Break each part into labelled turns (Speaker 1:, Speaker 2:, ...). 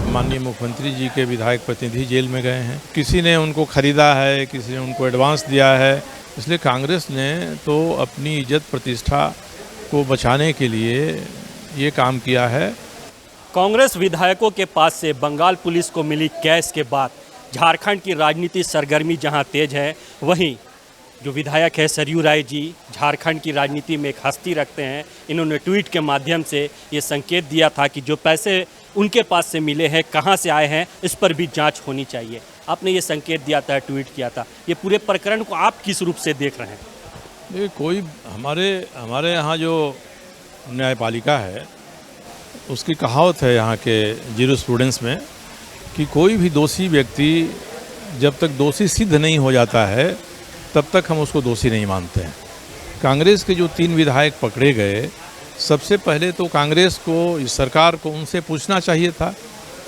Speaker 1: माननीय मुख्यमंत्री जी के विधायक प्रतिनिधि जेल में गए हैं। किसी ने उनको खरीदा है, किसी ने उनको एडवांस दिया है। इसलिए कांग्रेस ने तो अपनी इज्जत प्रतिष्ठा को बचाने के लिए ये काम किया है।
Speaker 2: कांग्रेस विधायकों के पास से बंगाल पुलिस को मिली कैश के बाद झारखंड की राजनीति सरगर्मी जहां तेज है, वहीं जो विधायक है सरयू राय जी झारखंड की राजनीति में एक हस्ती रखते हैं। इन्होंने ट्वीट के माध्यम से ये संकेत दिया था कि जो पैसे उनके पास से मिले हैं, कहां से आए हैं, इस पर भी जांच होनी चाहिए। आपने ये संकेत दिया था, ट्वीट किया था। ये पूरे प्रकरण को आप किस रूप से देख रहे हैं?
Speaker 1: ये कोई हमारे यहाँ जो न्यायपालिका है उसकी कहावत है यहाँ के ज्यूरिस्प्रूडेंस में कि कोई भी दोषी व्यक्ति जब तक दोषी सिद्ध नहीं हो जाता है तब तक हम उसको दोषी नहीं मानते हैं। कांग्रेस के जो 3 विधायक पकड़े गए, सबसे पहले तो कांग्रेस को, इस सरकार को उनसे पूछना चाहिए था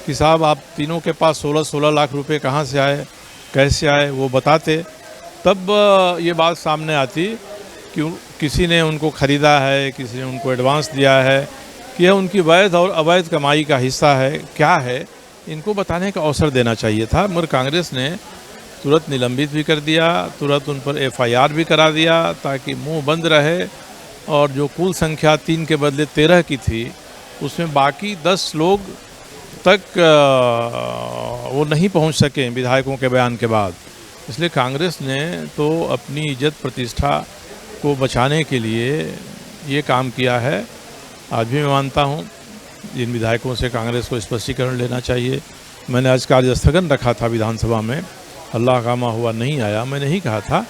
Speaker 1: कि साहब आप तीनों के पास 16-16 लाख रुपए कहाँ से आए, कैसे आए, वो बताते। तब ये बात सामने आती कि किसी ने उनको ख़रीदा है, किसी ने उनको एडवांस दिया है, कि यह उनकी वैध और अवैध कमाई का हिस्सा है, क्या है, इनको बताने का अवसर देना चाहिए था। मगर कांग्रेस ने तुरंत निलंबित भी कर दिया, तुरंत उन पर FIR भी करा दिया ताकि मुंह बंद रहे। और जो कुल संख्या 3 के बदले 13 की थी, उसमें बाकी 10 लोग तक वो नहीं पहुंच सके विधायकों के बयान के बाद। इसलिए कांग्रेस ने तो अपनी इज्जत प्रतिष्ठा को बचाने के लिए ये काम किया है। आज भी मैं मानता हूँ इन विधायकों से कांग्रेस को स्पष्टीकरण लेना चाहिए। मैंने आज कार्य स्थगन रखा था विधानसभा में, अल्लाह कामा हुआ नहीं आया। मैंने ही कहा था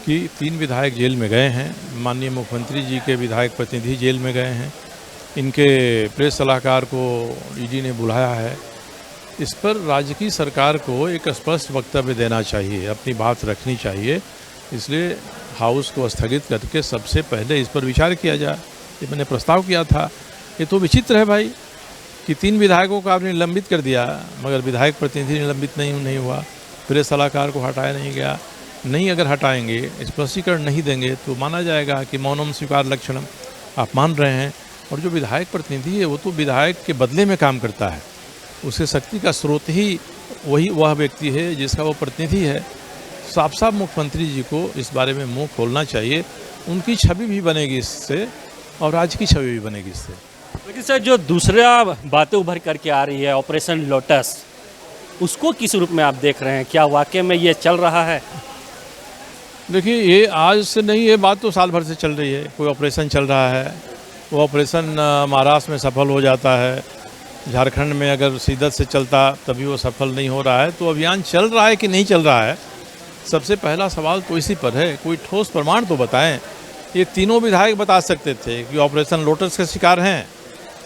Speaker 1: कि 3 विधायक जेल में गए हैं, माननीय मुख्यमंत्री जी के विधायक प्रतिनिधि जेल में गए हैं, इनके प्रेस सलाहकार को ED ने बुलाया है। इस पर राज्य की सरकार को एक स्पष्ट वक्तव्य देना चाहिए, अपनी बात रखनी चाहिए। इसलिए हाउस को स्थगित करके सबसे पहले इस पर विचार किया जाए, ये मैंने प्रस्ताव किया था। ये तो विचित्र है भाई कि 3 विधायकों को आपने निलंबित कर दिया, मगर विधायक प्रतिनिधि निलंबित नहीं हुआ, प्रेस सलाहकार को हटाया नहीं गया। नहीं अगर हटाएंगे, स्पष्टीकरण नहीं देंगे तो माना जाएगा कि मौनम स्वीकार लक्षणम, आप मान रहे हैं। और जो विधायक प्रतिनिधि है वो तो विधायक के बदले में काम करता है, उसके शक्ति का स्रोत ही वह व्यक्ति है जिसका वो प्रतिनिधि है। साफ साफ मुख्यमंत्री जी को इस बारे में मुंह खोलना चाहिए। उनकी छवि भी बनेगी इससे और राज्य की छवि भी बनेगी इससे।
Speaker 2: लेकिन सर, जो दूसरा बातें उभर करके आ रही है ऑपरेशन लोटस, उसको किस रूप में आप देख रहे हैं? क्या वाकई में ये चल रहा है?
Speaker 1: देखिए, ये आज से नहीं, ये बात तो साल भर से चल रही है। कोई ऑपरेशन चल रहा है, वो ऑपरेशन महाराष्ट्र में सफल हो जाता है, झारखंड में अगर शिद्दत से चलता तभी वो सफल नहीं हो रहा है। तो अभियान चल रहा है कि नहीं चल रहा है, सबसे पहला सवाल तो इसी पर है। कोई ठोस प्रमाण तो बताएं। ये तीनों विधायक बता सकते थे कि ऑपरेशन लोटस के शिकार हैं,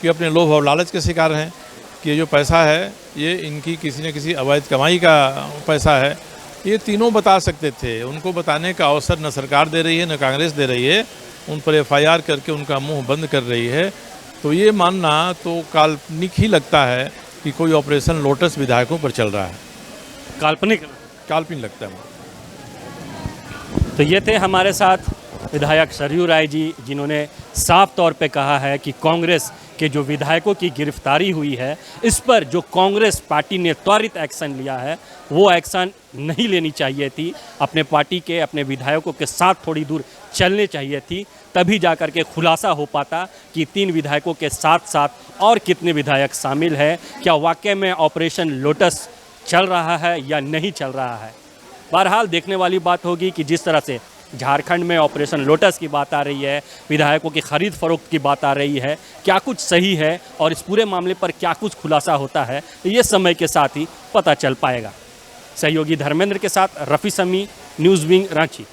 Speaker 1: कि अपने लोभ और लालच के शिकार हैं, कि ये जो पैसा है ये इनकी किसी न किसी अवैध कमाई का पैसा है। ये तीनों बता सकते थे। उनको बताने का अवसर न सरकार दे रही है, न कांग्रेस दे रही है। उन पर FIR करके उनका मुंह बंद कर रही है। तो ये मानना तो काल्पनिक ही लगता है कि कोई ऑपरेशन लोटस विधायकों पर चल रहा है।
Speaker 2: काल्पनिक
Speaker 1: लगता है।
Speaker 2: तो ये थे हमारे साथ विधायक सरयू राय जी, जिन्होंने साफ तौर पे कहा है कि कांग्रेस के जो विधायकों की गिरफ्तारी हुई है, इस पर जो कांग्रेस पार्टी ने त्वरित एक्शन लिया है, वो एक्शन नहीं लेनी चाहिए थी। अपने पार्टी के, अपने विधायकों के साथ थोड़ी दूर चलने चाहिए थी, तभी जाकर के खुलासा हो पाता कि 3 विधायकों के साथ साथ और कितने विधायक शामिल हैं, क्या वाकई में ऑपरेशन लोटस चल रहा है या नहीं चल रहा है। बहरहाल देखने वाली बात होगी कि जिस तरह से झारखंड में ऑपरेशन लोटस की बात आ रही है, विधायकों की खरीद फरोख्त की बात आ रही है, क्या कुछ सही है और इस पूरे मामले पर क्या कुछ खुलासा होता है, ये समय के साथ ही पता चल पाएगा। सहयोगी धर्मेंद्र के साथ रफ़ी समी, न्यूज़ विंग, रांची।